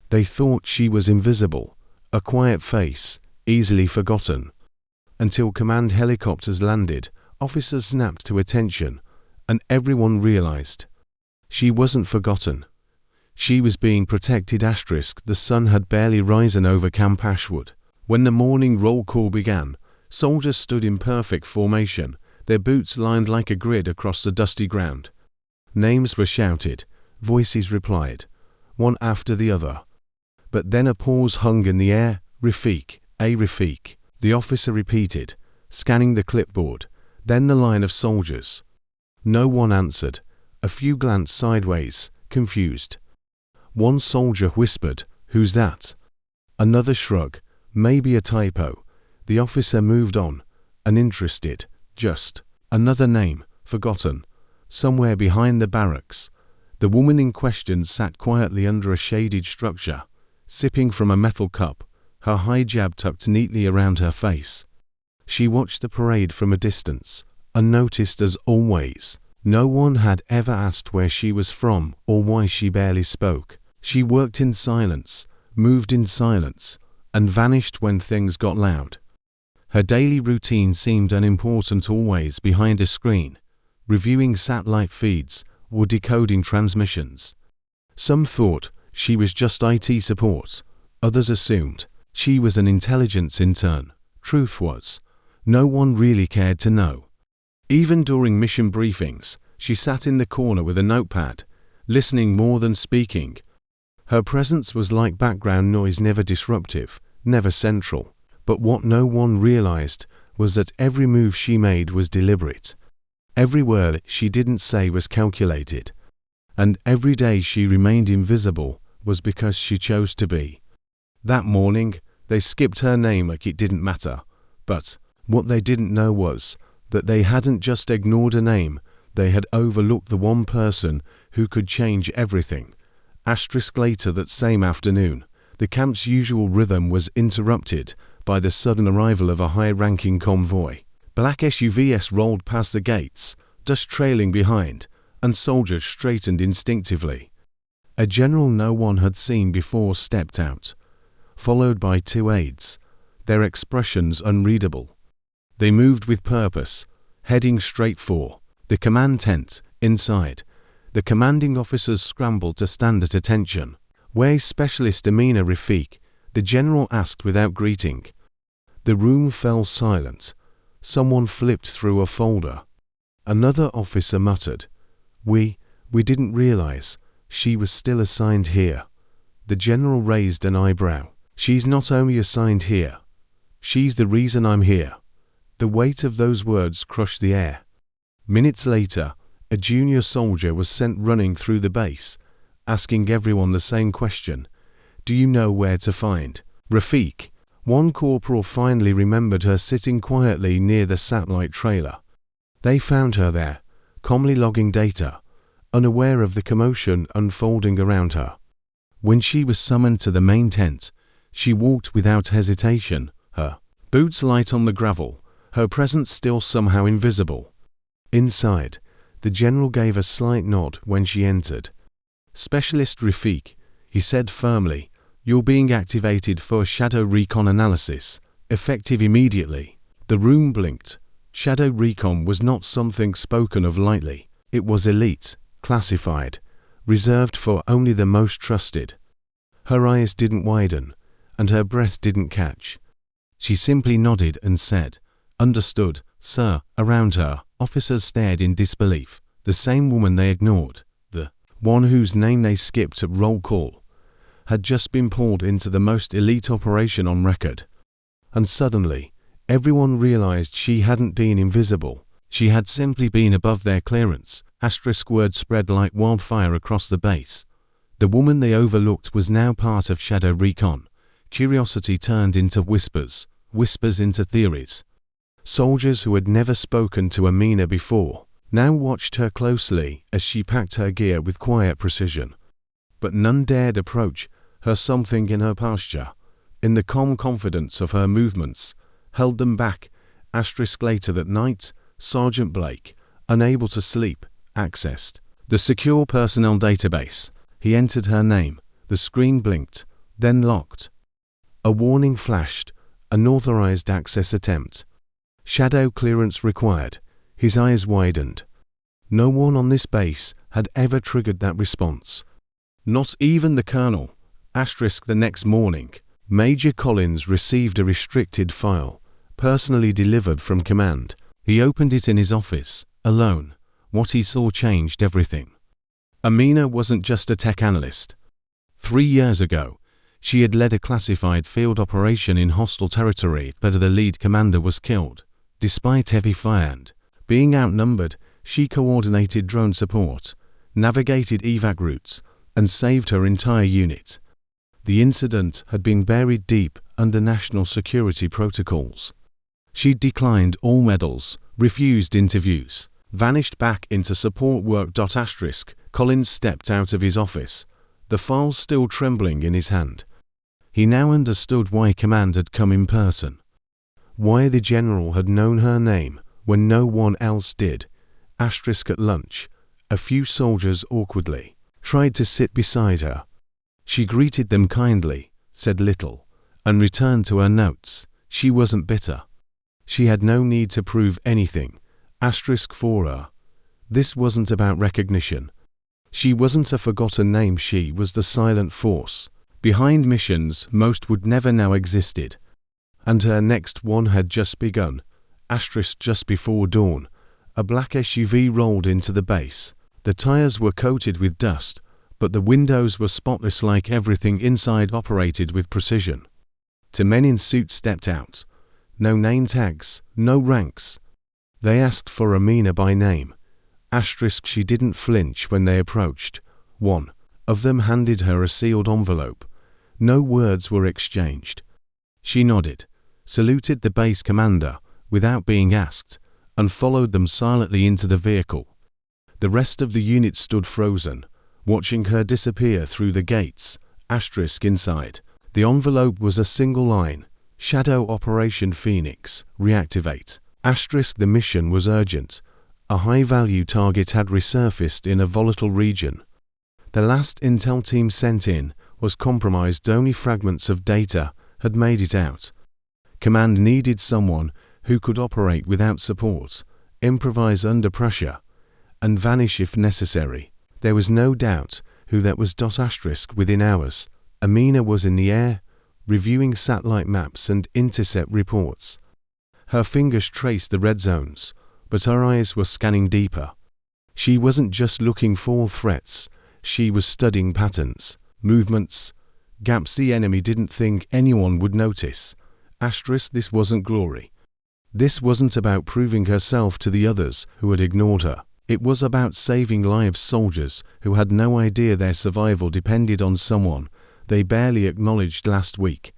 They thought she was invisible, a quiet face, easily forgotten. Until command helicopters landed, officers snapped to attention, and everyone realized. She wasn't forgotten. She was being protected. The sun had barely risen over Camp Ashwood. When the morning roll call began, soldiers stood in perfect formation, their boots lined like a grid across the dusty ground. Names were shouted, voices replied, one after the other. But then a pause hung in the air. Rafiq, Rafiq, the officer repeated, scanning the clipboard, then the line of soldiers. No one answered. A few glanced sideways, confused. One soldier whispered, "Who's that?" Another shrug, maybe a typo. The officer moved on, uninterested, just another name, forgotten, somewhere behind the barracks. The woman in question sat quietly under a shaded structure, sipping from a metal cup, her hijab tucked neatly around her face. She watched the parade from a distance, unnoticed as always. No one had ever asked where she was from or why she barely spoke. She worked in silence, moved in silence, and vanished when things got loud. Her daily routine seemed unimportant, always behind a screen, reviewing satellite feeds or decoding transmissions. Some thought she was just IT support. Others assumed she was an intelligence intern. Truth was, no one really cared to know. Even during mission briefings, she sat in the corner with a notepad, listening more than speaking. Her presence was like background noise, never disruptive, never central. But what no one realized was that every move she made was deliberate. Every word she didn't say was calculated. And every day she remained invisible was because she chose to be. That morning, they skipped her name like it didn't matter. But what they didn't know was that they hadn't just ignored a name, they had overlooked the one person who could change everything. Later that same afternoon, the camp's usual rhythm was interrupted by the sudden arrival of a high-ranking convoy. Black SUVs rolled past the gates, dust trailing behind, and soldiers straightened instinctively. A general no one had seen before stepped out, followed by two aides, their expressions unreadable. They moved with purpose, heading straight for the command tent. Inside, the commanding officers scrambled to stand at attention. "Where's Specialist Amina Rafiq?" the general asked without greeting. The room fell silent. Someone flipped through a folder. Another officer muttered, We didn't realize she was still assigned here." The general raised an eyebrow. "She's not only assigned here. She's the reason I'm here." The weight of those words crushed the air. Minutes later, a junior soldier was sent running through the base, asking everyone the same question. "Do you know where to find Rafiq?" One corporal finally remembered her sitting quietly near the satellite trailer. They found her there, calmly logging data, unaware of the commotion unfolding around her. When she was summoned to the main tent, she walked without hesitation, her boots light on the gravel, her presence still somehow invisible. Inside, the general gave a slight nod when she entered. "Specialist Rafiq," he said firmly, "you're being activated for Shadow Recon analysis, effective immediately." The room blinked. Shadow Recon was not something spoken of lightly. It was elite, classified, reserved for only the most trusted. Her eyes didn't widen, and her breath didn't catch. She simply nodded and said, "Understood, sir." Around her, officers stared in disbelief. The same woman they ignored, the one whose name they skipped at roll call, had just been pulled into the most elite operation on record. And suddenly, everyone realized she hadn't been invisible. She had simply been above their clearance. Word spread like wildfire across the base. The woman they overlooked was now part of Shadow Recon. Curiosity turned into whispers, whispers into theories. Soldiers who had never spoken to Amina before now watched her closely as she packed her gear with quiet precision. But none dared approach her. Something in her posture, in the calm confidence of her movements, held them back. Later that night, Sergeant Blake, unable to sleep, accessed the secure personnel database. He entered her name. The screen blinked. then locked. A warning flashed, unauthorized access attempt. Shadow clearance required. His eyes widened. No one on this base had ever triggered that response. Not even the colonel. The next morning, Major Collins received a restricted file, personally delivered from command. He opened it in his office, alone. What he saw changed everything. Amina wasn't just a tech analyst. 3 years ago, she had led a classified field operation in hostile territory, but the lead commander was killed. Despite heavy fire and being outnumbered, she coordinated drone support, navigated evac routes, and saved her entire unit. The incident had been buried deep under national security protocols. She declined all medals, refused interviews, vanished back into support work. Collins stepped out of his office, the file still trembling in his hand. He now understood why command had come in person. Why the general had known her name when no one else did. At lunch, a few soldiers awkwardly tried to sit beside her. She greeted them kindly, said little, and returned to her notes. She wasn't bitter. She had no need to prove anything. For her. This wasn't about recognition. She wasn't a forgotten name, she was the silent force behind missions most would never know existed. And her next one had just begun. Just before dawn, a black SUV rolled into the base. The tires were coated with dust, but the windows were spotless, like everything inside operated with precision. Two men in suits stepped out. No name tags, no ranks. They asked for Amina by name. She didn't flinch when they approached. One of them handed her a sealed envelope. No words were exchanged. She nodded, saluted the base commander without being asked, and followed them silently into the vehicle. The rest of the unit stood frozen, watching her disappear through the gates. Inside. The envelope was a single line. Shadow Operation Phoenix, reactivate. The mission was urgent. A high-value target had resurfaced in a volatile region. The last intel team sent in was compromised. Only fragments of data had made it out. Command needed someone who could operate without support, improvise under pressure, and vanish if necessary. There was no doubt who that was. Within hours, Amina was in the air, reviewing satellite maps and intercept reports. Her fingers traced the red zones, but her eyes were scanning deeper. She wasn't just looking for threats, she was studying patterns, movements, gaps the enemy didn't think anyone would notice. This wasn't glory. This wasn't about proving herself to the others who had ignored her. It was about saving lives, soldiers who had no idea their survival depended on someone they barely acknowledged last week.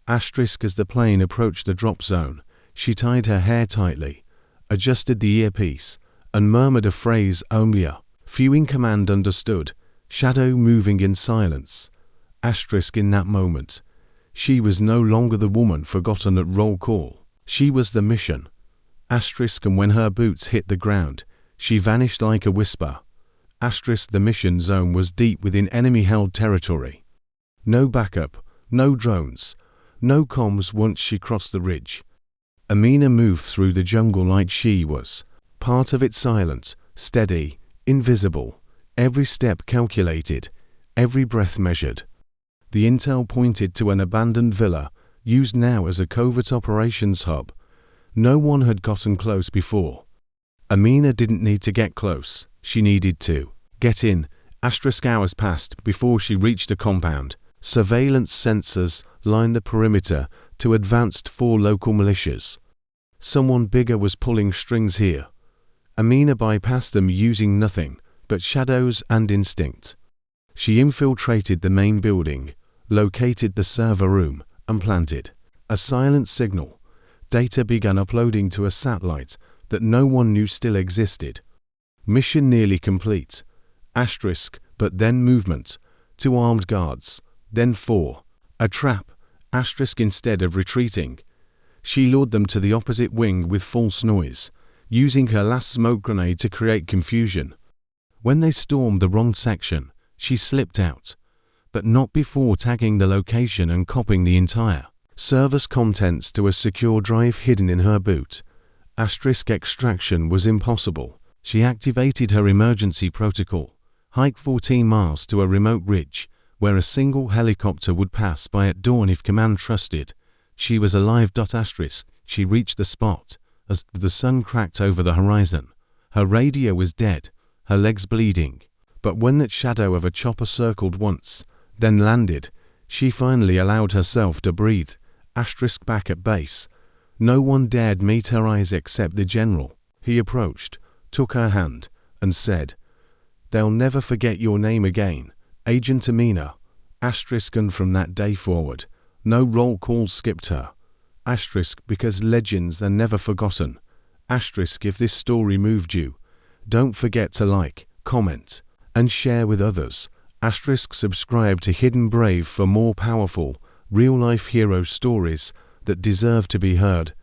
As the plane approached the drop zone, she tied her hair tightly, adjusted the earpiece, and murmured a phrase only a few in command understood. Shadow moving in silence. In that moment, she was no longer the woman forgotten at roll call. She was the mission. And when her boots hit the ground, she vanished like a whisper. The mission zone was deep within enemy-held territory. No backup, no drones, no comms once she crossed the ridge. Amina moved through the jungle like she was part of it, silent, steady, invisible, every step calculated, every breath measured. The intel pointed to an abandoned villa, used now as a covert operations hub. No one had gotten close before. Amina didn't need to get close, she needed to get in. Hours passed before she reached a compound. Surveillance sensors lined the perimeter to advanced 4 local militias. Someone bigger was pulling strings here. Amina bypassed them using nothing but shadows and instinct. She infiltrated the main building, located the server room, and planted a silent signal. Data began uploading to a satellite that no one knew still existed. Mission nearly complete. But then movement. 2 armed guards. Then 4. A trap. Instead of retreating, she lured them to the opposite wing with false noise, using her last smoke grenade to create confusion. When they stormed the wrong section, she slipped out. but not before tagging the location and copying the entire server's contents to a secure drive hidden in her boot. Extraction was impossible. She activated her emergency protocol, hiked 14 miles to a remote ridge, where a single helicopter would pass by at dawn if command trusted. She was alive. She reached the spot as the sun cracked over the horizon. Her radio was dead, her legs bleeding. But when that shadow of a chopper circled once, then landed, she finally allowed herself to breathe. Back at base, no one dared meet her eyes except the general. He approached, took her hand, and said, "They'll never forget your name again, Agent Amina." And from that day forward, no roll call skipped her. Because legends are never forgotten. If this story moved you, don't forget to like, comment, and share with others. Subscribe to Hidden Brave for more powerful, real-life hero stories that deserve to be heard.